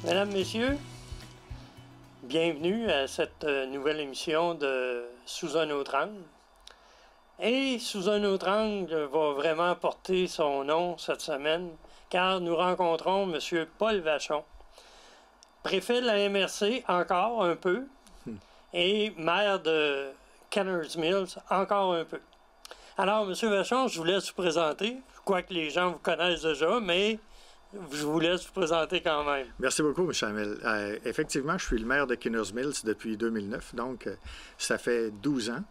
Mesdames, Messieurs, bienvenue à cette nouvelle émission de Sous un autre angle. Et Sous un autre angle va vraiment porter son nom cette semaine, car nous rencontrons M. Paul Vachon, préfet de la MRC encore un peu, et maire de Kenners Mills encore un peu. Alors, M. Vachon, je vous laisse vous présenter, quoique les gens vous connaissent déjà, mais je vous laisse vous présenter quand même. Merci beaucoup, M. Hamel. Effectivement, je suis le maire de Kenners Mills depuis 2009, donc ça fait 12 ans,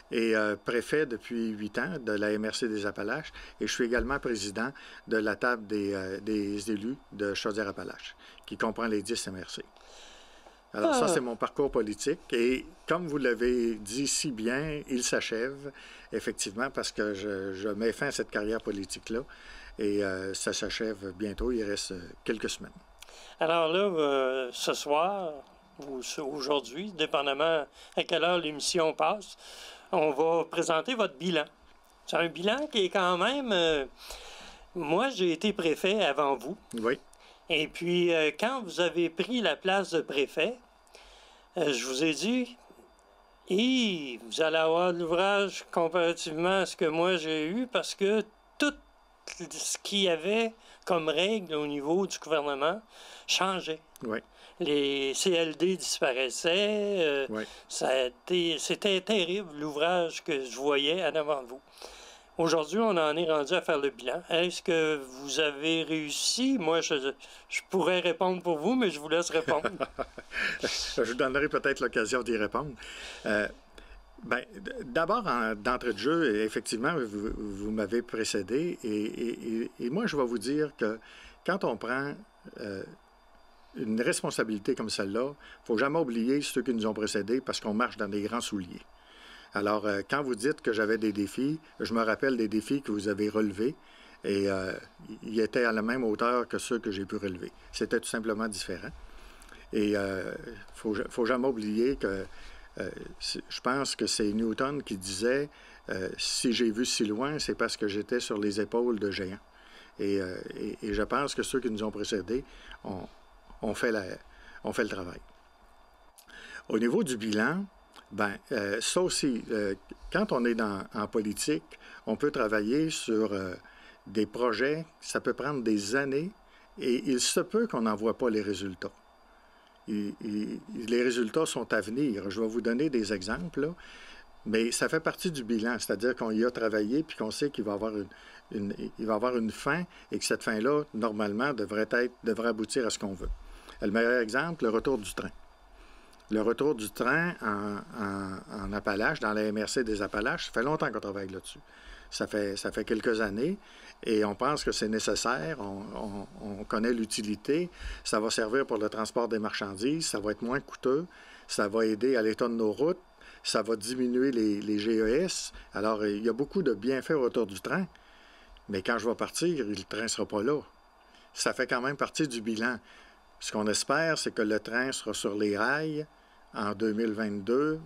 et préfet depuis 8 ans de la MRC des Appalaches, et je suis également président de la table des élus de Chaudière-Appalaches, qui comprend les 10 MRC. Alors ça, c'est mon parcours politique, et comme vous l'avez dit si bien, il s'achève, effectivement, parce que je mets fin à cette carrière politique-là, et ça s'achève bientôt, il reste quelques semaines. Alors là, ce soir, ou aujourd'hui, dépendamment à quelle heure l'émission passe, on va présenter votre bilan. C'est un bilan qui est quand même... moi, j'ai été préfet avant vous. Oui. Et puis, quand vous avez pris la place de préfet, je vous ai dit, vous allez avoir de l'ouvrage comparativement à ce que moi j'ai eu, parce que tout ce qu'il y avait comme règle au niveau du gouvernement changeait. Oui. Les CLD disparaissaient. Oui. C'était terrible, l'ouvrage que je voyais en avant de vous. Aujourd'hui, on en est rendu à faire le bilan. Est-ce que vous avez réussi? Moi, je pourrais répondre pour vous, mais je vous laisse répondre. Je vous donnerai peut-être l'occasion d'y répondre. D'abord, d'entrée de jeu, effectivement, vous m'avez précédé, et moi, je vais vous dire que quand on prend une responsabilité comme celle-là, il ne faut jamais oublier ceux qui nous ont précédés, parce qu'on marche dans des grands souliers. Alors, quand vous dites que j'avais des défis, je me rappelle des défis que vous avez relevés, et ils étaient à la même hauteur que ceux que j'ai pu relever. C'était tout simplement différent. Et il ne faut jamais oublier que je pense que c'est Newton qui disait si j'ai vu si loin, c'est parce que j'étais sur les épaules de géants. Et je pense que ceux qui nous ont précédés ont fait le travail. Au niveau du bilan, ça aussi, quand on est en politique, on peut travailler sur des projets, ça peut prendre des années, et il se peut qu'on n'en voit pas les résultats. Les résultats sont à venir. Je vais vous donner des exemples, là, mais ça fait partie du bilan, c'est-à-dire qu'on y a travaillé puis qu'on sait qu'il va y avoir une fin, et que cette fin-là, normalement, devrait aboutir à ce qu'on veut. Le meilleur exemple, le retour du train. Le retour du train en Appalaches, dans la MRC des Appalaches, ça fait longtemps qu'on travaille là-dessus. Ça fait quelques années, et on pense que c'est nécessaire, on connaît l'utilité, ça va servir pour le transport des marchandises, ça va être moins coûteux, ça va aider à l'état de nos routes, ça va diminuer les GES. Alors, il y a beaucoup de bienfaits au retour du train, mais quand je vais partir, le train ne sera pas là. Ça fait quand même partie du bilan. Ce qu'on espère, c'est que le train sera sur les rails en 2022,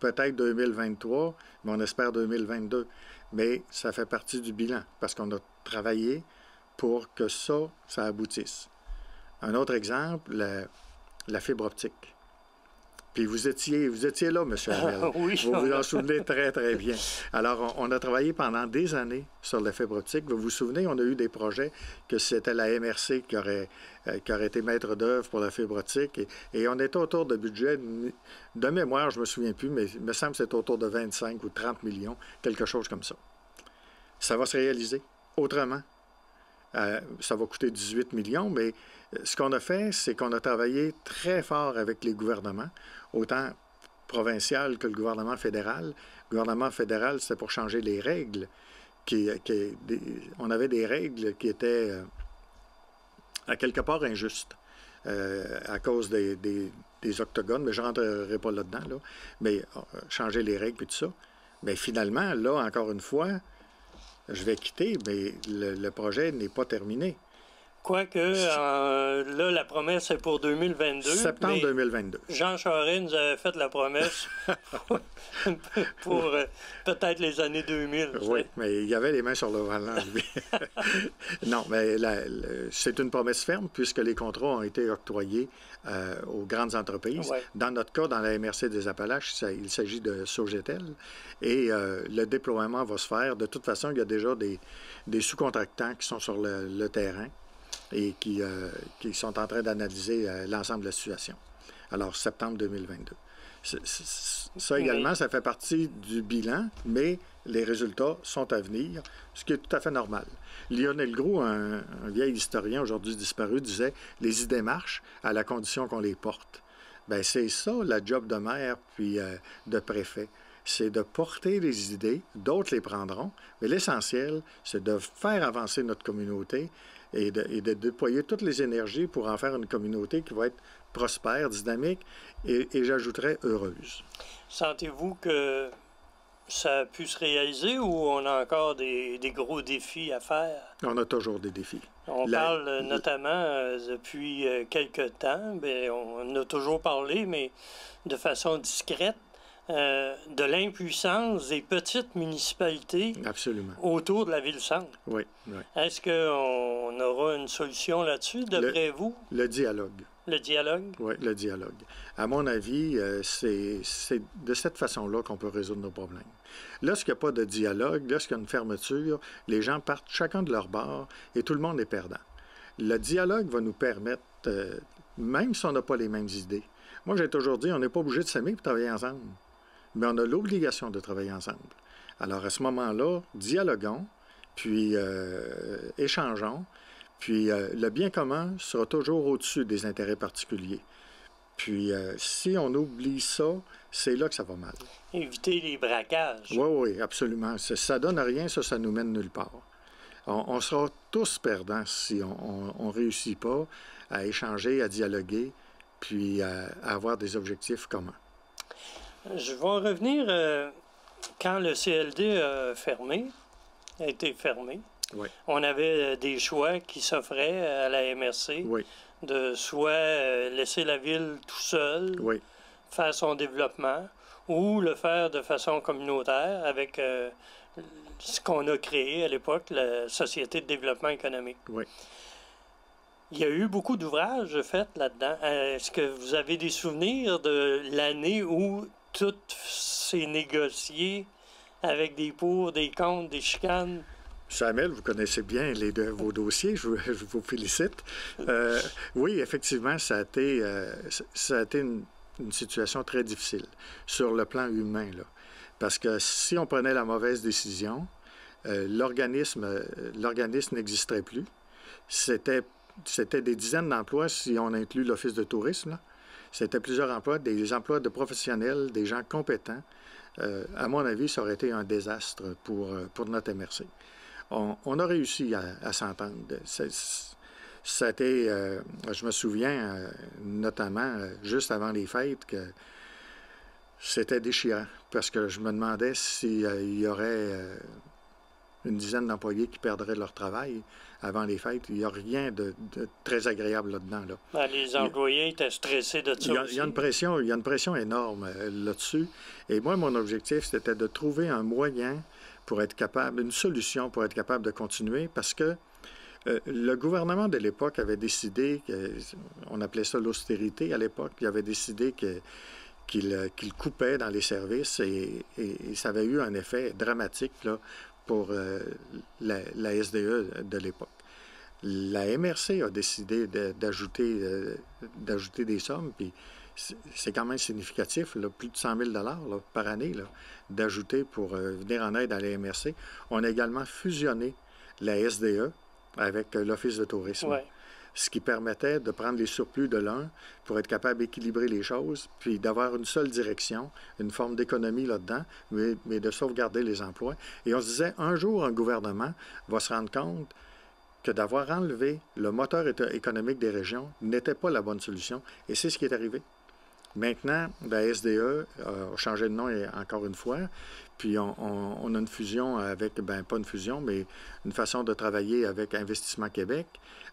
peut-être 2023, mais on espère 2022. Mais ça fait partie du bilan, parce qu'on a travaillé pour que ça aboutisse. Un autre exemple, la fibre optique. Puis vous étiez là, M. Hamel. Oui, vous vous en souvenez très, très bien. Alors, on a travaillé pendant des années sur la fibre optique. Vous vous souvenez, on a eu des projets que c'était la MRC qui aurait été maître d'œuvre pour la fibre optique. Et on était autour de budget, de mémoire, je ne me souviens plus, mais il me semble que c'était autour de 25 ou 30 millions, quelque chose comme ça. Ça va se réaliser autrement. Ça va coûter 18 millions, mais ce qu'on a fait, c'est qu'on a travaillé très fort avec les gouvernements, autant provincial que le gouvernement fédéral. Le gouvernement fédéral, c'était pour changer les règles. On avait des règles qui étaient à quelque part injustes à cause des octogones, mais je ne rentrerai pas là-dedans, là. Mais changer les règles et tout ça. Mais finalement, là, encore une fois, je vais quitter, mais le projet n'est pas terminé. Quoique, là, la promesse est pour 2022. Septembre 2022. Jean Charest nous avait fait la promesse pour peut-être les années 2000. Oui, mais il y avait les mains sur le volant, lui. Non, mais c'est une promesse ferme puisque les contrats ont été octroyés aux grandes entreprises. Ouais. Dans notre cas, dans la MRC des Appalaches, il s'agit de Sogetel. Et le déploiement va se faire. De toute façon, il y a déjà des sous-contractants qui sont sur le terrain et qui sont en train d'analyser l'ensemble de la situation. Alors, septembre 2022. Ça également, ça fait partie du bilan, mais les résultats sont à venir, ce qui est tout à fait normal. Lionel Groulx, un vieil historien aujourd'hui disparu, disait « Les idées marchent à la condition qu'on les porte ». Bien, c'est ça la job de maire puis de préfet. C'est de porter les idées, d'autres les prendront, mais l'essentiel, c'est de faire avancer notre communauté et de déployer toutes les énergies pour en faire une communauté qui va être prospère, dynamique et j'ajouterais heureuse. Sentez-vous que ça a pu se réaliser ou on a encore des gros défis à faire? On a toujours des défis. On parle notamment depuis quelque temps, bien, on a toujours parlé, mais de façon discrète, de l'impuissance des petites municipalités. Absolument. Autour de la ville-centre. Oui, oui. Est-ce qu'on aura une solution là-dessus, d'après vous? Le dialogue. Le dialogue? Oui, le dialogue. À mon avis, c'est de cette façon-là qu'on peut résoudre nos problèmes. Lorsqu'il n'y a pas de dialogue, lorsqu'il y a une fermeture, les gens partent chacun de leur bord et tout le monde est perdant. Le dialogue va nous permettre, même si on n'a pas les mêmes idées. Moi, j'ai toujours dit, on n'est pas obligé de s'aimer pour travailler ensemble, mais on a l'obligation de travailler ensemble. Alors, à ce moment-là, dialoguons, puis échangeons, puis le bien commun sera toujours au-dessus des intérêts particuliers. Puis, si on oublie ça, c'est là que ça va mal. Éviter les braquages. Oui, oui, absolument. Ça ne donne rien, ça nous mène nulle part. On sera tous perdants si on ne réussit pas à échanger, à dialoguer, puis à avoir des objectifs communs. Je vais en revenir quand le CLD a été fermé. Oui. On avait des choix qui s'offraient à la MRC, oui. de soit laisser la ville tout seul, oui. faire son développement, ou le faire de façon communautaire avec ce qu'on a créé à l'époque, la Société de développement économique. Oui. Il y a eu beaucoup d'ouvrages faits là-dedans. Est-ce que vous avez des souvenirs de l'année où tout s'est négocié avec des pour, des contre, des chicanes? Samuel, vous connaissez bien vos dossiers, je vous félicite. Oui, effectivement, ça a été une situation très difficile sur le plan humain, là. Parce que si on prenait la mauvaise décision, l'organisme n'existerait plus. C'était des dizaines d'emplois si on inclut l'Office de tourisme. C'était plusieurs emplois, des emplois de professionnels, des gens compétents. À mon avis, ça aurait été un désastre pour notre MRC. On a réussi à s'entendre. C'était, je me souviens, notamment juste avant les fêtes, que c'était déchirant, parce que je me demandais s'il y aurait une dizaine d'employés qui perdraient leur travail avant les fêtes. Il n'y a rien de très agréable là-dedans. Là. Ben, les employés étaient stressés de ça aussi. Il y a une pression énorme là-dessus. Et moi, mon objectif, c'était de trouver un moyen pour être capable, une solution pour être capable de continuer, parce que le gouvernement de l'époque avait décidé, on appelait ça l'austérité à l'époque, il avait décidé qu'il coupait dans les services et ça avait eu un effet dramatique là, pour la SDE de l'époque. La MRC a décidé d'ajouter des sommes, puis c'est quand même significatif, là, plus de 100 000 $ par année d'ajouter pour venir en aide à la MRC. On a également fusionné la SDE avec l'Office de tourisme, ouais. Ce qui permettait de prendre les surplus de l'un pour être capable d'équilibrer les choses, puis d'avoir une seule direction, une forme d'économie là-dedans, mais de sauvegarder les emplois. Et on se disait, un jour, un gouvernement va se rendre compte que d'avoir enlevé le moteur économique des régions n'était pas la bonne solution. Et c'est ce qui est arrivé. Maintenant, la SDE a changé de nom encore une fois, puis on a une fusion avec, ben pas une fusion, mais une façon de travailler avec Investissement Québec.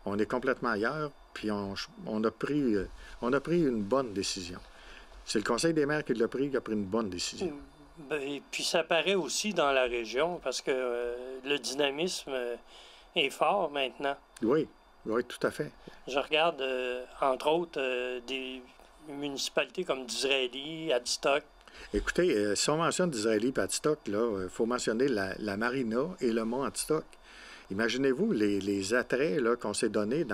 On est complètement ailleurs, puis on a pris une bonne décision. C'est le Conseil des maires qui l'a pris, qui a pris une bonne décision. Et puis ça paraît aussi dans la région, parce que le dynamisme est fort maintenant. Oui, oui, tout à fait. Je regarde, entre autres, des municipalités comme Disraeli, Adstock. Écoutez, si on mentionne Disraeli et Adstock, il faut mentionner la marina et le mont Adstock. Imaginez-vous les attraits qu'on s'est donnés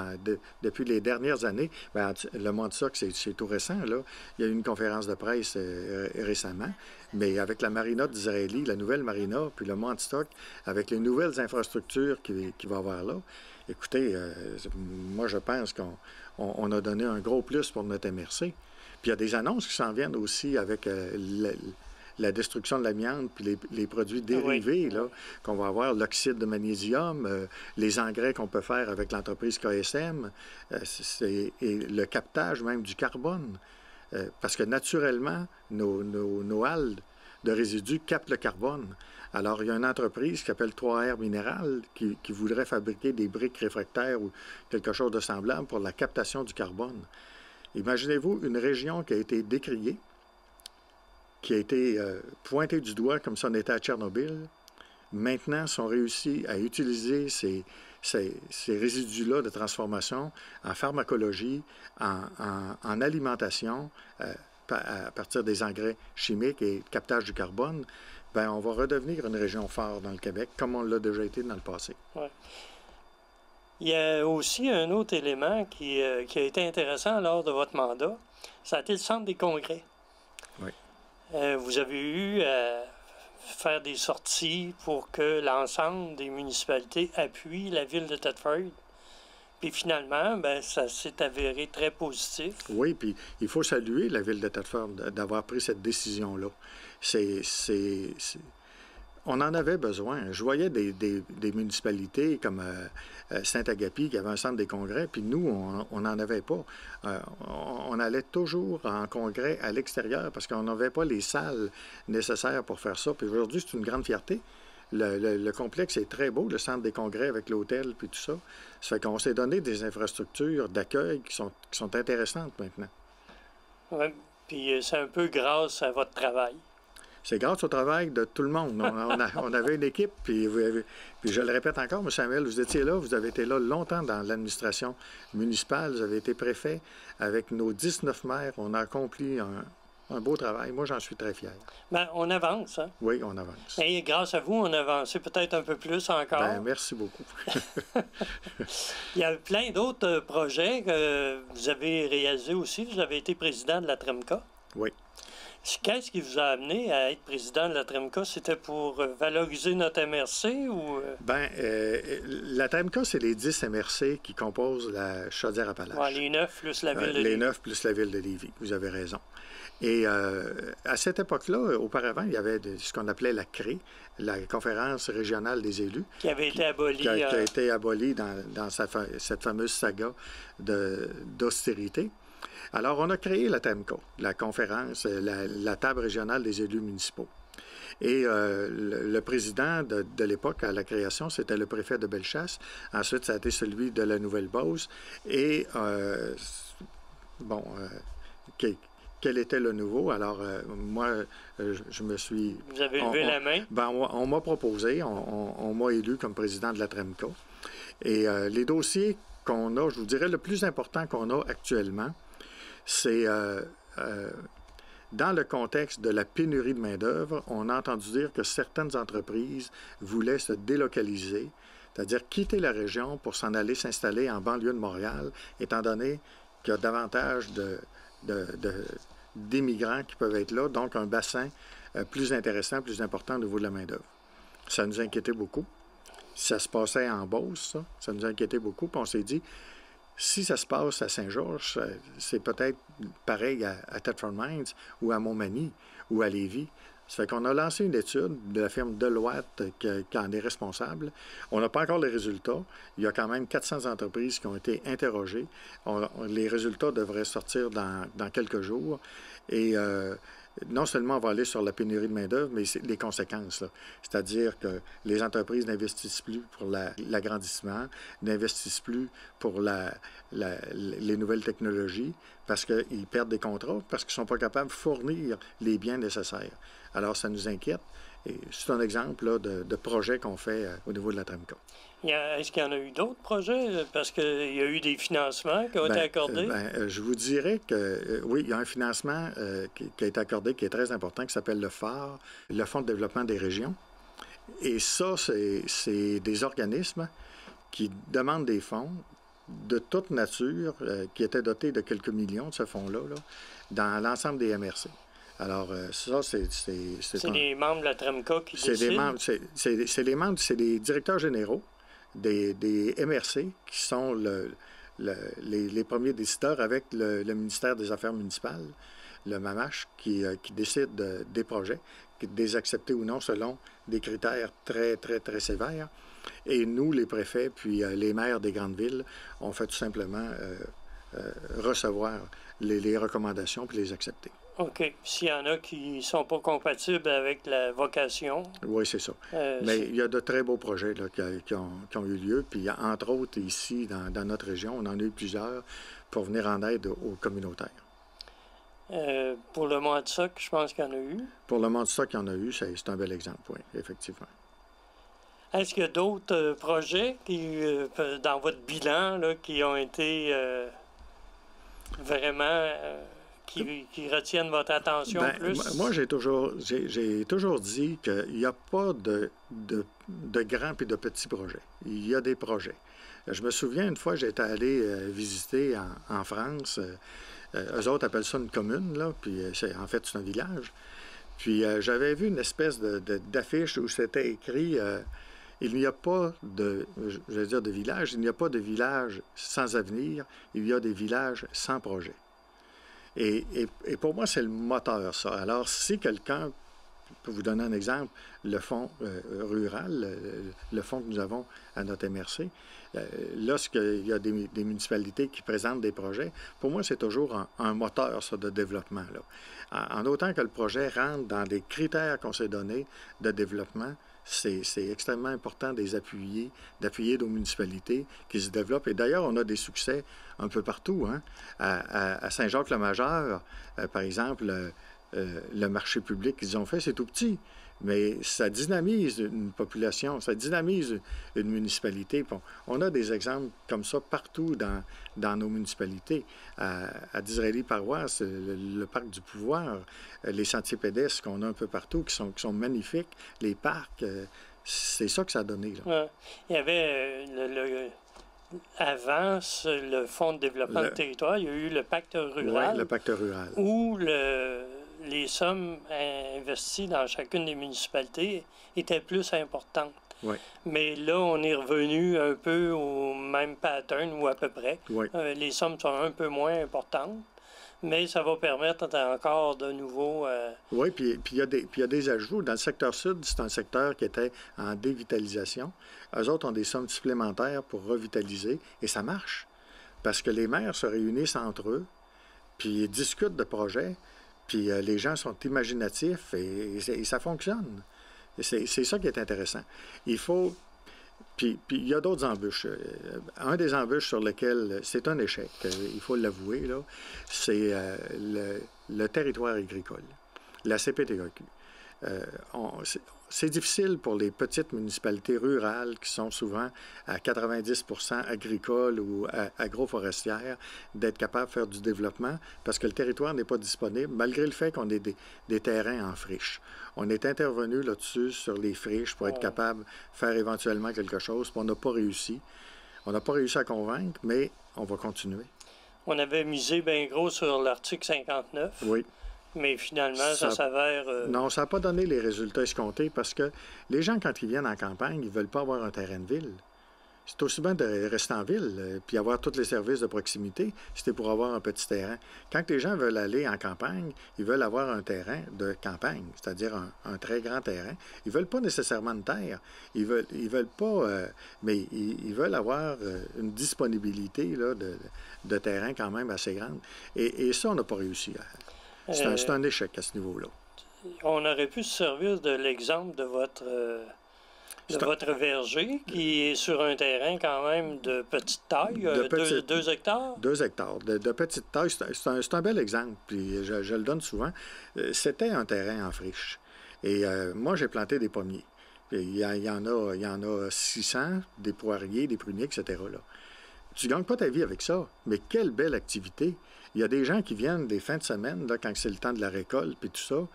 depuis les dernières années. Ben, le mont Adstock, c'est tout récent. Là. Il y a eu une conférence de presse récemment, mais avec la marina d'Israëli, la nouvelle marina, puis le mont Adstock, avec les nouvelles infrastructures qu'il va y avoir là, écoutez, moi, je pense qu'on a donné un gros plus pour notre MRC. Puis il y a des annonces qui s'en viennent aussi avec la destruction de l'amiante, puis les produits dérivés, là, qu'on va avoir, l'oxyde de magnésium, les engrais qu'on peut faire avec l'entreprise KSM, et le captage même du carbone. Parce que naturellement, nos halles de résidus captent le carbone. Alors, il y a une entreprise qui s'appelle 3R Minéral qui voudrait fabriquer des briques réfractaires ou quelque chose de semblable pour la captation du carbone. Imaginez-vous une région qui a été décriée, qui a été pointée du doigt comme si on était à Tchernobyl. Maintenant, sont réussis à utiliser ces résidus-là de transformation en pharmacologie, en alimentation, à partir des engrais chimiques et captage du carbone. Bien, on va redevenir une région forte dans le Québec, comme on l'a déjà été dans le passé. Ouais. Il y a aussi un autre élément qui a été intéressant lors de votre mandat. Ça a été le centre des congrès. Oui. Vous avez eu à faire des sorties pour que l'ensemble des municipalités appuient la ville de Thetford. Puis finalement, ben, ça s'est avéré très positif. Oui, puis il faut saluer la ville de Thetford d'avoir pris cette décision-là. On en avait besoin. Je voyais des municipalités comme Saint-Agapi qui avaient un centre des congrès, puis nous, on n'en avait pas. On allait toujours en congrès à l'extérieur parce qu'on n'avait pas les salles nécessaires pour faire ça. Puis aujourd'hui, c'est une grande fierté. Le complexe est très beau, le centre des congrès avec l'hôtel puis tout ça. Ça fait qu'on s'est donné des infrastructures d'accueil qui sont intéressantes maintenant. Oui, puis c'est un peu grâce à votre travail. C'est grâce au travail de tout le monde. On avait une équipe, puis je le répète encore, M. Samuel, vous étiez là, vous avez été là longtemps dans l'administration municipale, vous avez été préfet. Avec nos 19 maires, on a accompli un beau travail. Moi, j'en suis très fier. Bien, on avance, hein? Oui, on avance. Et grâce à vous, on a avancé peut-être un peu plus encore. Bien, merci beaucoup. Il y a plein d'autres projets que vous avez réalisés aussi. Vous avez été président de la TREMCA. Oui. Qu'est-ce qui vous a amené à être président de la TREMCA? C'était pour valoriser notre MRC ou... Bien, la TREMCA, c'est les 10 MRC qui composent la Chaudière-Appalaches. Ouais, les 9 plus la ville de Lévis. Les 9 plus la ville de Lévis, vous avez raison. Et à cette époque-là, auparavant, il y avait ce qu'on appelait la CRE, la Conférence régionale des élus. Qui avait été abolie. Qui a été abolie dans cette fameuse saga d'austérité. Alors, on a créé la TAMCA, la conférence, la table régionale des élus municipaux. Et le président de l'époque, à la création, c'était le préfet de Bellechasse. Ensuite, ça a été celui de la Nouvelle-Beauce. Et, quel était le nouveau? Alors, moi, je me suis... Vous avez levé la main? Ben, on m'a proposé, on m'a élu comme président de la TREMCA. Et les dossiers qu'on a, je vous dirais, le plus important qu'on a actuellement, c'est dans le contexte de la pénurie de main-d'œuvre, on a entendu dire que certaines entreprises voulaient se délocaliser, c'est-à-dire quitter la région pour s'en aller s'installer en banlieue de Montréal, étant donné qu'il y a davantage d'immigrants qui peuvent être là, donc un bassin plus intéressant, plus important au niveau de la main-d'œuvre. Ça nous inquiétait beaucoup. Ça se passait en Beauce, ça nous inquiétait beaucoup, puis on s'est dit, si ça se passe à Saint-Georges, c'est peut-être pareil à Thetford Mines ou à Montmagny ou à Lévis. Ça fait qu'on a lancé une étude de la firme Deloitte qui en est responsable. On n'a pas encore les résultats. Il y a quand même 400 entreprises qui ont été interrogées. Les résultats devraient sortir dans quelques jours. Et non seulement on va aller sur la pénurie de main-d'œuvre, mais les conséquences. C'est-à-dire que les entreprises n'investissent plus pour l'agrandissement, n'investissent plus pour les nouvelles technologies parce qu'ils perdent des contrats, parce qu'ils ne sont pas capables de fournir les biens nécessaires. Alors, ça nous inquiète. Et c'est un exemple là, de projet qu'on fait au niveau de la Tremca. Est-ce qu'il y en a eu d'autres projets? Parce qu'il y a eu des financements qui ont été accordés. Je vous dirais que oui, il y a un financement qui a été accordé qui est très important, qui s'appelle le FAR, le Fonds de développement des régions. Et ça, c'est des organismes qui demandent des fonds de toute nature, qui étaient dotés de quelques millions de ce fonds-là, dans l'ensemble des MRC. Alors, ça, c'est les membres de la Tremca qui décident? C'est les membres, c'est les directeurs généraux des MRC qui sont les premiers décideurs avec le ministère des Affaires municipales, le MAMACH, qui décide des projets, de les accepter ou non selon des critères très, très, très sévères. Et nous, les préfets, puis les maires des grandes villes, on fait tout simplement recevoir les recommandations puis les accepter. OK. S'il y en a qui ne sont pas compatibles avec la vocation. Oui, c'est ça. Mais il y a de très beaux projets là, qui ont eu lieu. Puis, entre autres, ici, dans notre région, on en a eu plusieurs pour venir en aide aux communautaires. Pour le Mont Adsoc, je pense qu'il y en a eu. Pour le Mont Adsoc, il y en a eu. C'est un bel exemple, oui, effectivement. Est-ce qu'il y a d'autres projets dans votre bilan là, qui ont été vraiment... Qui retiennent votre attention plus? Moi, j'ai toujours dit qu'il n'y a pas de grands et de petits projets. Il y a des projets. Je me souviens, une fois, j'étais allé visiter en France. Eux autres appellent ça une commune, là, puis en fait, c'est un village. Puis j'avais vu une espèce d'affiche où c'était écrit il n'y a pas de village, il n'y a pas de village sans avenir, il y a des villages sans projet. Et pour moi, c'est le moteur, ça. Alors, si quelqu'un, pour vous donner un exemple, le fonds rural, le fonds que nous avons à notre MRC, lorsqu'il y a des municipalités qui présentent des projets, pour moi, c'est toujours un moteur, ça, de développement, là. En autant que le projet rentre dans des critères qu'on s'est donnés de développement, c'est extrêmement important de les appuyer, d'appuyer nos municipalités qui se développent. Et d'ailleurs, on a des succès un peu partout. Hein? À Saint-Jacques-le-Majeur, par exemple, le marché public qu'ils ont fait, c'est tout petit. Mais ça dynamise une population, ça dynamise une municipalité. Bon, on a des exemples comme ça partout dans nos municipalités. À Disraeli-Paroisse, le parc du pouvoir, les sentiers pédestres qu'on a un peu partout, qui sont magnifiques, les parcs, c'est ça que ça a donné. Là. Ouais. Il y avait avant le Fonds de développement du territoire, il y a eu le pacte rural. Oui, le pacte rural. Où les sommes investies dans chacune des municipalités étaient plus importantes. Oui. Mais là, on est revenu un peu au même pattern, ou à peu près. Oui. Les sommes sont un peu moins importantes, mais ça va permettre encore de nouveau... Oui, puis il y a des ajouts. Dans le secteur sud, c'est un secteur qui était en dévitalisation. Eux autres ont des sommes supplémentaires pour revitaliser, et ça marche. Parce que les maires se réunissent entre eux, puis ils discutent de projets, puis les gens sont imaginatifs, et ça fonctionne. C'est ça qui est intéressant. Il faut... Puis il y a d'autres embûches. Un des embûches sur lesquels c'est un échec, il faut l'avouer, là, c'est le territoire agricole, la CPTAQ. C'est difficile pour les petites municipalités rurales qui sont souvent à 90% agricoles ou agroforestières d'être capables de faire du développement parce que le territoire n'est pas disponible, malgré le fait qu'on ait des terrains en friche. On est intervenu là-dessus sur les friches pour être capable de faire éventuellement quelque chose, puis on n'a pas réussi. On n'a pas réussi à convaincre, mais on va continuer. On avait misé bien gros sur l'article 59. Oui. Mais finalement, ça s'avère... Non, ça n'a pas donné les résultats escomptés parce que les gens, quand ils viennent en campagne, ils ne veulent pas avoir un terrain de ville. C'est aussi bien de rester en ville puis avoir tous les services de proximité, c'était pour avoir un petit terrain. Quand les gens veulent aller en campagne, ils veulent avoir un terrain de campagne, c'est-à-dire un très grand terrain. Ils veulent pas nécessairement de terre. Ils veulent pas, mais ils veulent avoir une disponibilité là, de terrain quand même assez grande. Et ça, on n'a pas réussi. C'est un échec à ce niveau-là. On aurait pu se servir de l'exemple de votre verger, qui est sur un terrain quand même de petite taille, 2 hectares? 2 hectares. De petite taille, c'est un bel exemple, puis je le donne souvent. C'était un terrain en friche. Et moi, j'ai planté des pommiers. Il y en a 600, des poiriers, des pruniers, etc. Là. Tu ne gagnes pas ta vie avec ça, mais quelle belle activité! Il y a des gens qui viennent des fins de semaine, là, quand c'est le temps de la récolte, puis tout ça.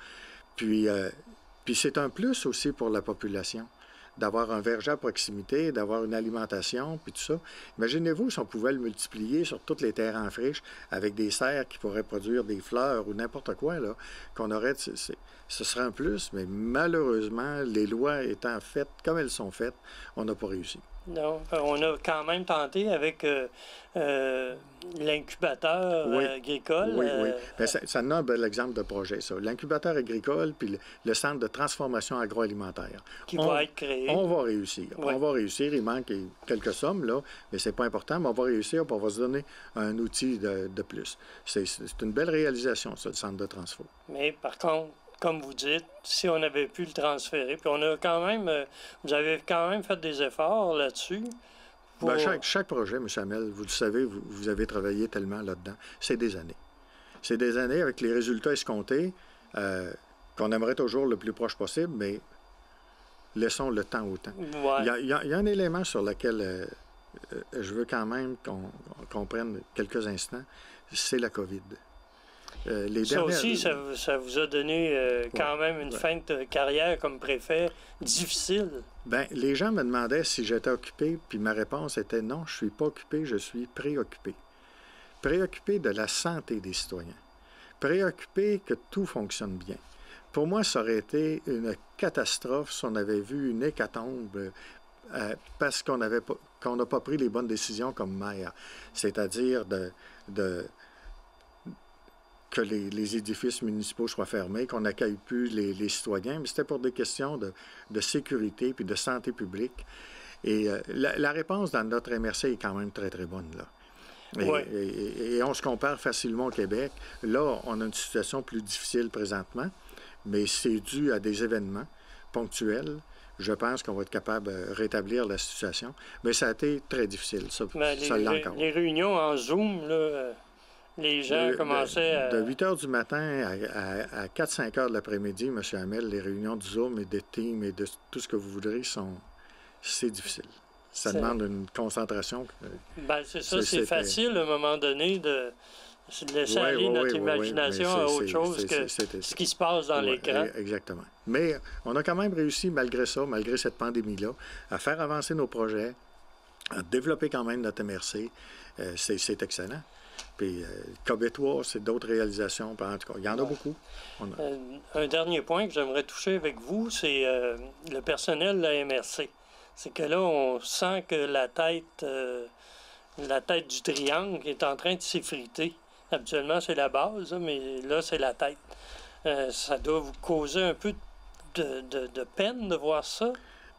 Puis c'est un plus aussi pour la population d'avoir un verger à proximité, d'avoir une alimentation, puis tout ça. Imaginez-vous si on pouvait le multiplier sur tous les terrains en friche avec des serres qui pourraient produire des fleurs ou n'importe quoi, là, qu'on aurait... Ce serait un plus, mais malheureusement, les lois étant faites comme elles sont faites, on n'a pas réussi. Non, on a quand même tenté avec l'incubateur agricole. Oui. Bien, ça donne un bel exemple de projet, ça. L'incubateur agricole puis le centre de transformation agroalimentaire. Qui va être créé. On va réussir. Oui. On va réussir. Il manque quelques sommes, là, mais c'est pas important, mais on va réussir puis on va se donner un outil de plus. C'est une belle réalisation, ça, le centre de transfo. Mais par contre, comme vous dites, si on avait pu le transférer, puis on a quand même, vous avez quand même fait des efforts là-dessus. Pour... Bien, chaque projet, M. Hamel, vous le savez, vous avez travaillé tellement là-dedans. C'est des années. C'est des années avec les résultats escomptés qu'on aimerait toujours le plus proche possible, mais laissons le temps au temps. Ouais. Il y a un élément sur lequel je veux quand même qu'on prenne quelques instants, c'est la COVID. Ça aussi, ça vous a donné quand même une fin de carrière comme préfet difficile. Bien, les gens me demandaient si j'étais occupé, puis ma réponse était non, je ne suis pas occupé, je suis préoccupé. Préoccupé de la santé des citoyens. Préoccupé que tout fonctionne bien. Pour moi, ça aurait été une catastrophe si on avait vu une hécatombe parce qu'on n'a pas pris les bonnes décisions comme maire. C'est-à-dire que les édifices municipaux soient fermés, qu'on n'accueille plus les citoyens, mais c'était pour des questions de sécurité puis de santé publique. Et la réponse dans notre MRC est quand même très, très bonne, là. Et on se compare facilement au Québec. Là, on a une situation plus difficile présentement, mais c'est dû à des événements ponctuels. Je pense qu'on va être capable de rétablir la situation. Mais ça a été très difficile, ça l'a encore. Les réunions en Zoom, là... Les gens commençaient à... De 8 heures du matin à 4-5 heures de l'après-midi, M. Hamel, les réunions du Zoom et des Teams et de tout ce que vous voudrez, c'est difficile. Ça demande une concentration. Bien, c'est ça, c'est facile à un moment donné de laisser aller notre imagination à autre chose que ce qui se passe dans l'écran. Exactement. Mais on a quand même réussi, malgré ça, malgré cette pandémie-là, à faire avancer nos projets, à développer quand même notre MRC. C'est excellent. Puis Cobétois, c'est d'autres réalisations. En tout cas, il y en a beaucoup. Un dernier point que j'aimerais toucher avec vous, c'est le personnel de la MRC. C'est que là, on sent que la tête du triangle est en train de s'effriter. Habituellement, c'est la base, mais là, c'est la tête. Ça doit vous causer un peu de peine de voir ça?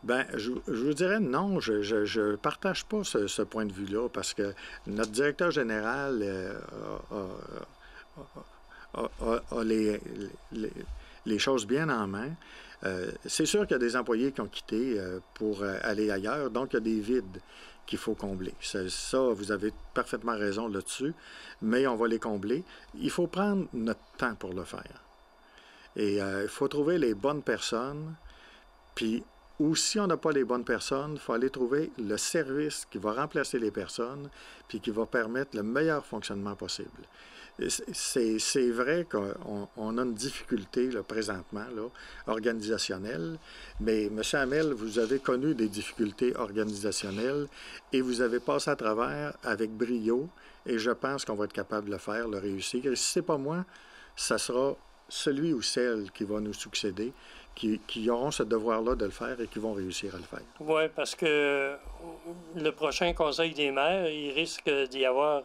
Bien, je vous dirais non, je ne partage pas ce point de vue-là parce que notre directeur général a les choses bien en main. C'est sûr qu'il y a des employés qui ont quitté pour aller ailleurs, donc il y a des vides qu'il faut combler. Ça, vous avez parfaitement raison là-dessus, mais on va les combler. Il faut prendre notre temps pour le faire. Et il faut trouver les bonnes personnes, puis ou si on n'a pas les bonnes personnes, il faut aller trouver le service qui va remplacer les personnes puis qui va permettre le meilleur fonctionnement possible. C'est vrai qu'on a une difficulté là, présentement, là, organisationnelle, mais M. Hamel, vous avez connu des difficultés organisationnelles et vous avez passé à travers avec brio et je pense qu'on va être capable de le faire, le réussir. Et si ce n'est pas moi, ça sera celui ou celle qui va nous succéder, qui auront ce devoir-là de le faire et qui vont réussir à le faire. Oui, parce que le prochain Conseil des maires, il risque d'y avoir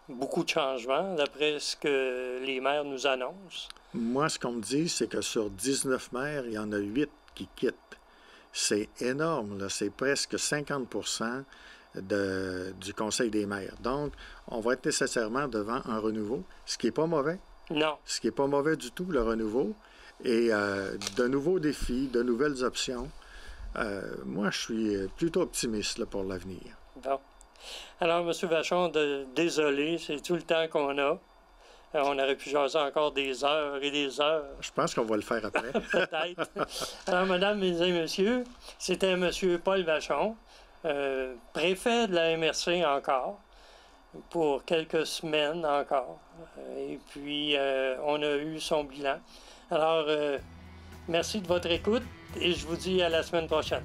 beaucoup de changements, d'après ce que les maires nous annoncent. Moi, ce qu'on me dit, c'est que sur 19 maires, il y en a 8 qui quittent. C'est énorme, là. C'est presque 50% du Conseil des maires. Donc, on va être nécessairement devant un renouveau, ce qui n'est pas mauvais. Non. Ce qui n'est pas mauvais du tout, le renouveau. Et de nouveaux défis, de nouvelles options. Moi, je suis plutôt optimiste là, pour l'avenir. Bon. Alors, M. Vachon, désolé, c'est tout le temps qu'on a. On aurait pu jaser encore des heures et des heures. Je pense qu'on va le faire après. Peut-être. Alors, mesdames et messieurs, c'était M. Paul Vachon, préfet de la MRC encore, pour quelques semaines encore. Et puis, on a eu son bilan. Alors, merci de votre écoute et je vous dis à la semaine prochaine.